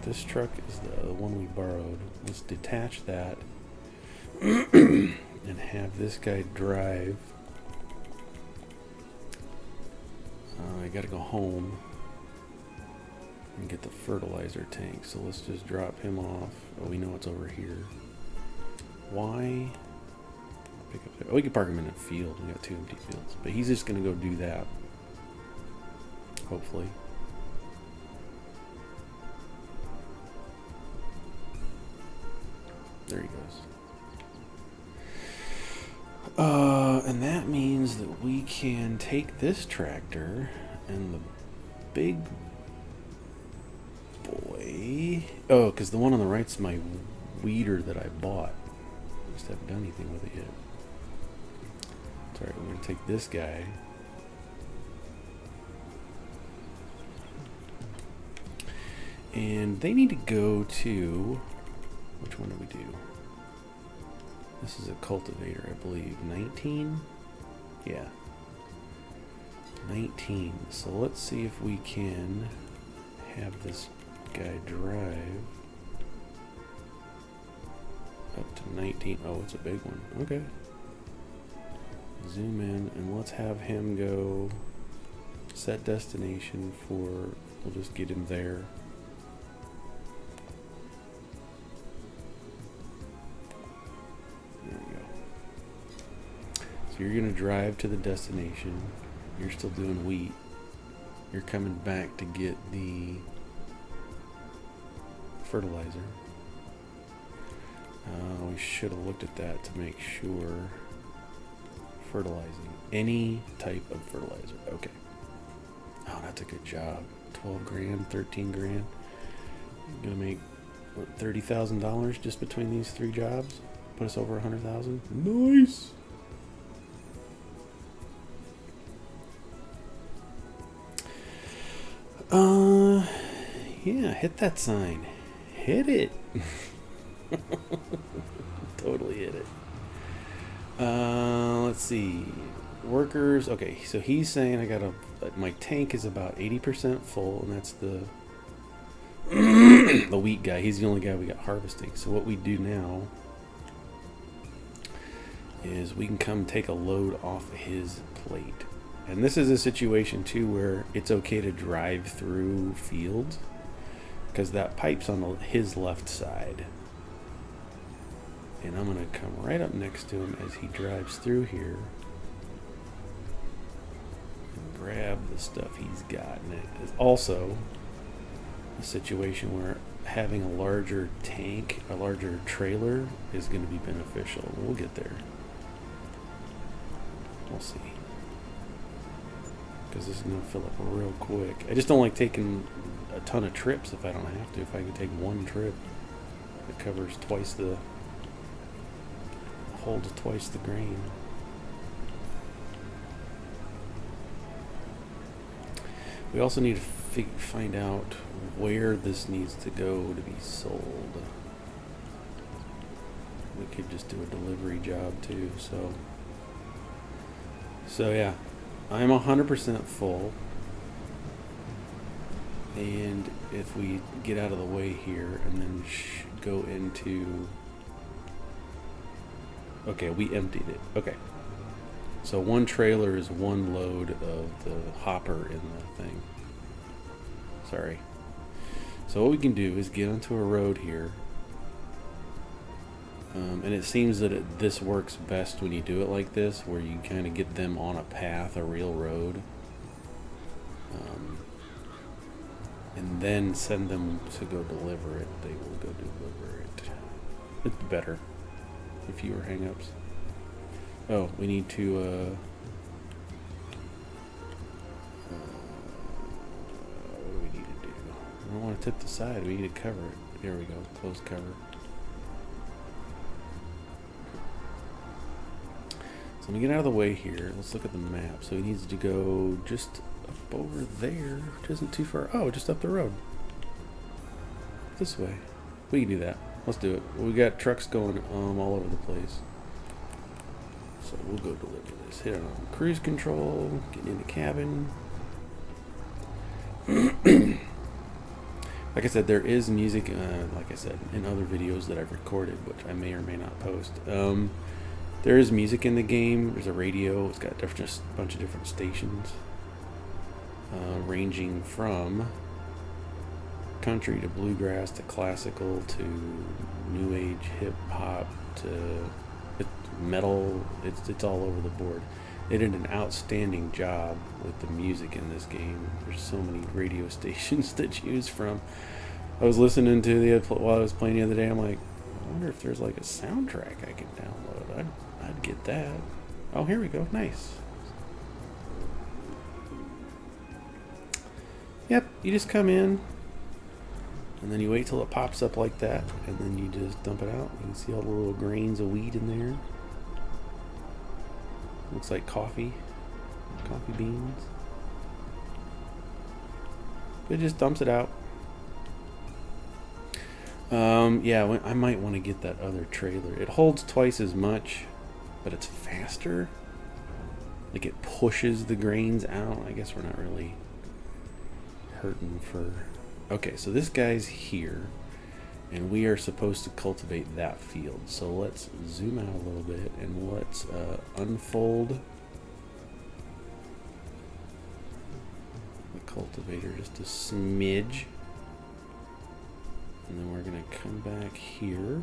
This truck is the one we borrowed. Let's detach that and have this guy drive. I gotta go home and get the fertilizer tank. So let's just drop him off. Oh, we know it's over here. Why? Pick up there. Oh, we can park him in a field. We got 2 empty fields. But he's just gonna go do that. Hopefully. There he goes. And that means that we can take this tractor and the big boy. Oh, because the one on the right's my weeder that I bought. I just haven't done anything with it yet. It's alright, we're going to take this guy. And they need to go to... Which one do we do? This is a cultivator, I believe. 19? Yeah. 19. So let's see if we can have this guy drive up to 19. Oh, it's a big one. Okay. Zoom in and let's have him go set destination for... We'll just get him there. You're going to drive to the destination. You're still doing wheat. You're coming back to get the fertilizer. We should have looked at that to make sure. Fertilizing. Any type of fertilizer. Okay. Oh, that's a good job. 12 grand, 13 grand. You're going to make, what, $30,000 just between these 3 jobs? Put us over 100,000. Nice! Yeah, hit that sign. Hit it. Totally hit it. Let's see. Workers. Okay, so he's saying I got my tank is about 80% full, and that's the the wheat guy. He's the only guy we got harvesting. So what we do now is we can come take a load off his plate. And this is a situation too where it's okay to drive through fields because that pipe's on his left side. And I'm going to come right up next to him as he drives through here and grab the stuff he's got. And it is also a situation where having a larger tank, a larger trailer is going to be beneficial. We'll get there. We'll see. Because this is going to fill up real quick. I just don't like taking a ton of trips if I don't have to. If I can take one trip, it covers twice the... holds twice the grain. We also need to find out where this needs to go to be sold. We could just do a delivery job too, so yeah. I'm 100% full, and if we get out of the way here and then go into... Okay, we emptied it. Okay, So one trailer is one load of the hopper in the thing. Sorry. So what we can do is get onto a road here. And it seems that this works best when you do it like this, where you kind of get them on a path, a real road. And then send them to go deliver it. They will go deliver it. It's better. Fewer hang-ups. Oh, we need to what do we need to do? I don't want to tip the side. We need to cover it. There we go. Close cover. So let me get out of the way here. Let's look at the map. So he needs to go just up over there, which isn't too far. Oh, just up the road. This way. We can do that. Let's do it. We got trucks going all over the place. So we'll go deliver this. Hit it on cruise control. Get in the cabin. Like I said, there is music, like I said, in other videos that I've recorded, which I may or may not post. There is music in the game. There's a radio. It's got just a bunch of different stations, ranging from country to bluegrass to classical to new age hip hop to metal. It's all over the board. They did an outstanding job with the music in this game. There's so many radio stations to choose from. I was listening to while I was playing the other day. I'm like, I wonder if there's like a soundtrack I can download. I'd get that. Oh, here we go. Nice. Yep, you just come in, and then you wait till it pops up like that, and then you just dump it out. You can see all the little grains of wheat in there. Looks like coffee beans. It just dumps it out. Yeah, I might want to get that other trailer. It holds twice as much, but it's faster. Like it pushes the grains out. I guess we're not really hurting for... Okay, so this guy's here, and we are supposed to cultivate that field. So let's zoom out a little bit, and let's unfold the cultivator just a smidge. And then we're going to come back here.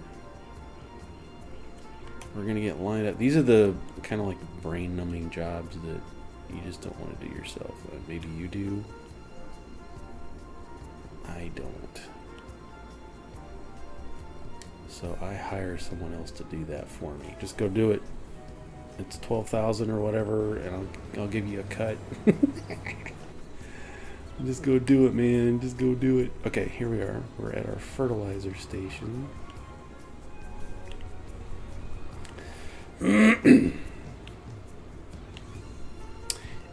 We're going to get lined up. These are the kind of like brain-numbing jobs that you just don't want to do yourself. Maybe you do. I don't. So I hire someone else to do that for me. Just go do it. It's $12,000 or whatever, and I'll give you a cut. Just go do it, man. Just go do it. Okay, here we are. We're at our fertilizer station.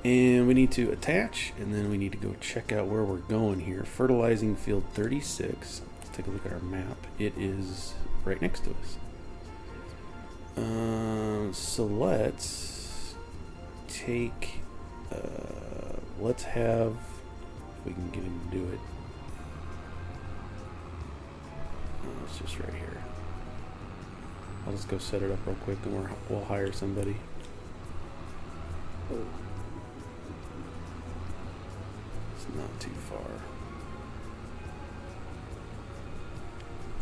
And we need to attach, and then we need to go check out where we're going here. Fertilizing field 36. Let's take a look at our map. It is right next to us. So let's take... let's have... If we can get him to do it. Oh, it's just right here. I'll just go set it up real quick, and we'll hire somebody. It's not too far.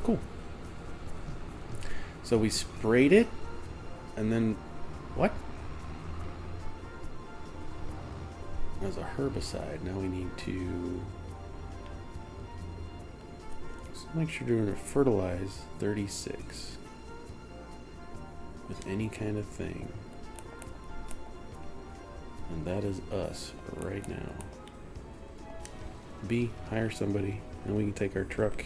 Cool. So we sprayed it, and then what? As a herbicide, now we need to make sure you're doing a fertilize 36 with any kind of thing, and that is us right now. B, hire somebody, and we can take our truck.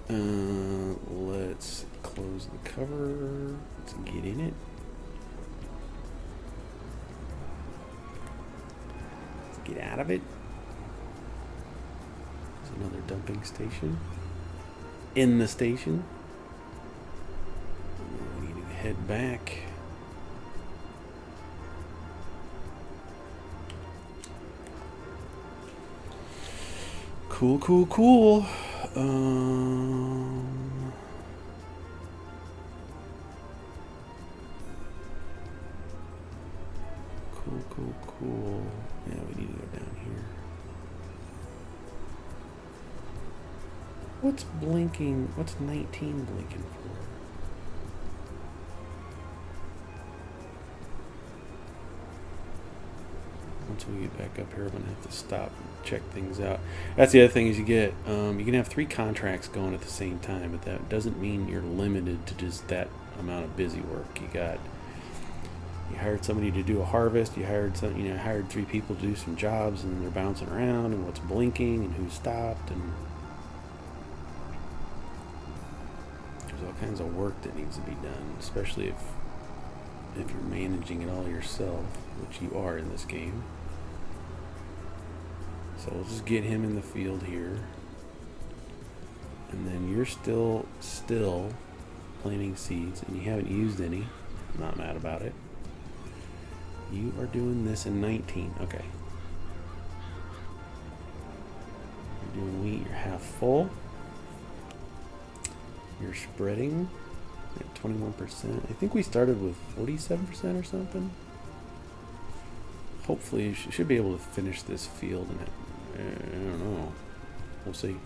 Let's close the cover. Let's get in it. Let's get out of it. There's another dumping station. In the station. We need to head back. Cool, cool, cool. cool. Yeah, we need to go down here. What's blinking? What's 19 blinking for? Once we get back up here, I'm gonna have to stop and check things out. That's the other thing is you can have 3 contracts going at the same time, but that doesn't mean you're limited to just that amount of busy work. You hired somebody to do a harvest. You hired 3 people to do some jobs, and they're bouncing around, and what's blinking, and who stopped, and there's all kinds of work that needs to be done, especially if you're managing it all yourself, which you are in this game. So we'll just get him in the field here, and then you're still planting seeds, and you haven't used any. I'm not mad about it. You are doing this in 19. Okay. You're doing wheat. You're half full. You're spreading at 21%. I think we started with 47% or something. Hopefully, you should be able to finish this field. I don't know. We'll see.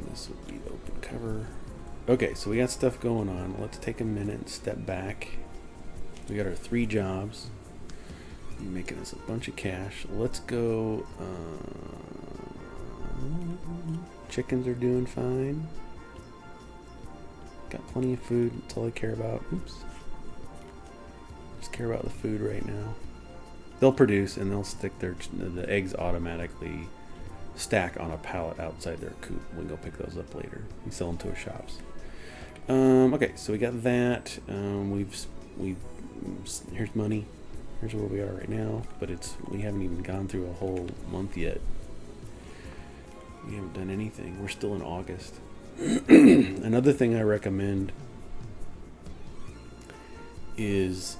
This would be the open cover. Okay, so we got stuff going on. Let's take a minute and step back. We got our 3 jobs. You're making us a bunch of cash. Let's go. Chickens are doing fine. Got plenty of food. That's all I care about. Oops. Just care about the food right now. They'll produce and they'll stick the eggs automatically stack on a pallet outside their coop. We can go pick those up later. We sell them to our shops. Okay, so we got that. Here's money. Here's where we are right now, but we haven't even gone through a whole month yet. We haven't done anything. We're still in August. Another thing I recommend is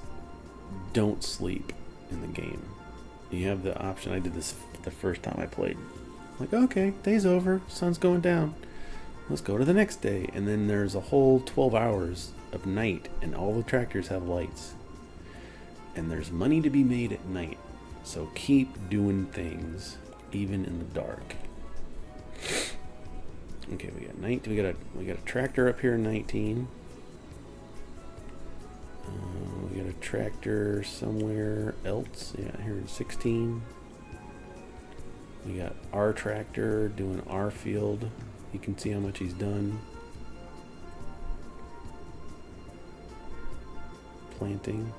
don't sleep in the game. You have the option. I did this the first time I played. Like, okay, day's over, sun's going down. Let's go to the next day. And then there's a whole 12 hours of night, and all the tractors have lights. And there's money to be made at night. So keep doing things, even in the dark. Okay, we got 19. We got a tractor up here in 19. We got a tractor somewhere else. Yeah, here in 16. We got our tractor doing our field. You can see how much he's done. Planting.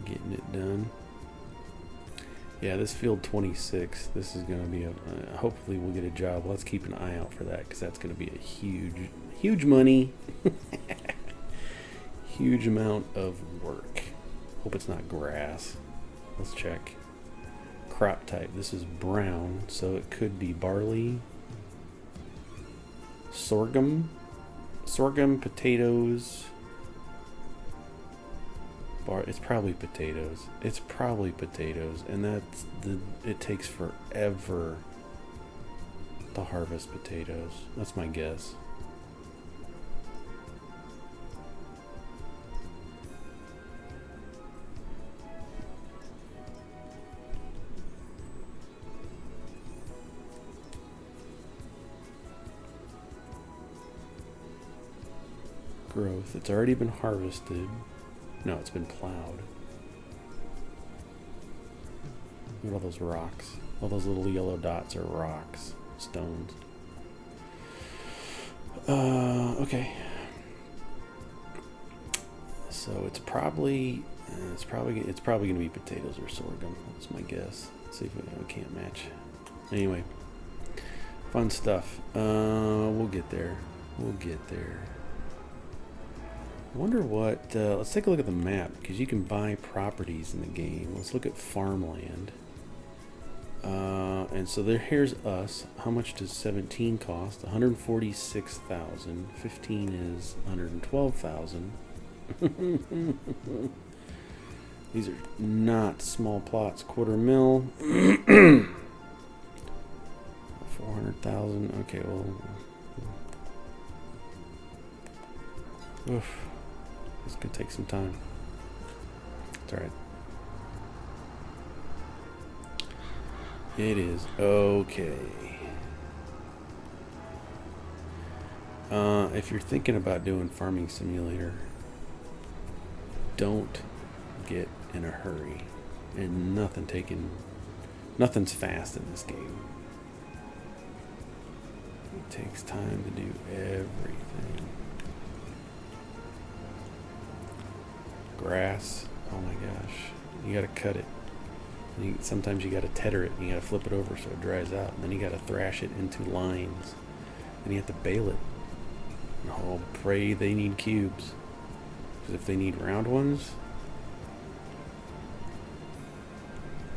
Getting it done. Yeah, this field 26, this is going to be hopefully we'll get a job. Let's keep an eye out for that, because that's going to be a huge money. Huge amount of work. Hope it's not grass. Let's check. Crop type. This is brown, so it could be barley, sorghum, potatoes. It's probably potatoes. It's probably potatoes, and it takes forever to harvest potatoes. That's my guess. Growth. It's already been harvested. No, it's been plowed. Look at all those rocks. All those little yellow dots are rocks, stones. Okay. So it's probably going to be potatoes or sorghum. That's my guess. Let's see if we can't match. Anyway, fun stuff. We'll get there. I wonder what, let's take a look at the map, because you can buy properties in the game. Let's look at farmland. And so here's us. How much does 17 cost? 146,000. 15 is 112,000. These are not small plots. Quarter mil. 400,000. Okay, well. Oof. This could take some time. It's alright. It is okay. If you're thinking about doing Farming Simulator, don't get in a hurry. And nothing's fast in this game. It takes time to do everything. Grass, oh my gosh, you gotta cut it. Sometimes you gotta tether it and you gotta flip it over so it dries out, and then you gotta thrash it into lines, and you have to bale it. And oh, pray they need cubes, because if they need round ones,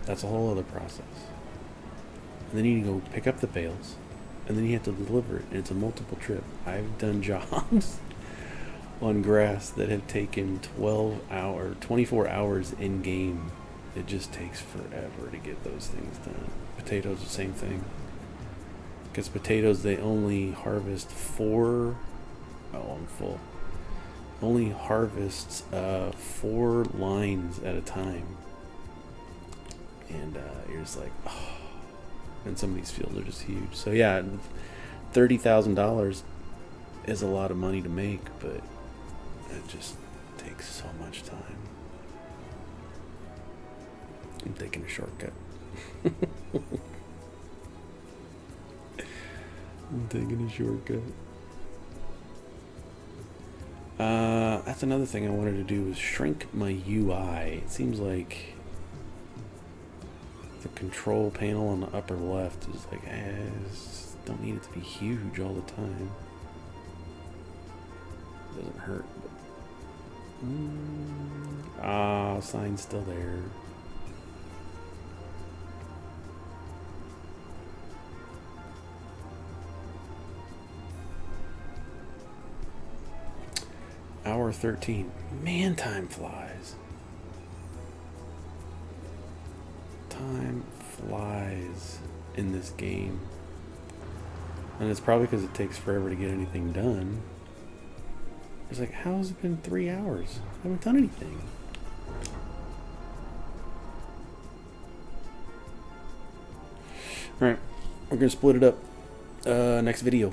that's a whole other process. And then you go pick up the bales, and then you have to deliver it, and it's a multiple trip. I've done jobs on grass that have taken 24 hours in game. It just takes forever to get those things done. Potatoes, the same thing. Because potatoes, they only harvest only harvests 4 lines at a time. And you're just like, oh. And some of these fields are just huge. So yeah, $30,000 is a lot of money to make, but it just takes so much time. I'm taking a shortcut. I'm taking a shortcut. That's another thing I wanted to do is shrink my UI. It seems like the control panel on the upper left is like, don't need it to be huge all the time. Doesn't hurt. But sign's still there. Hour 13. Man, time flies. Time flies in this game. And it's probably because it takes forever to get anything done. It's like, how has it been 3 hours? I haven't done anything. Alright, we're going to split it up next video.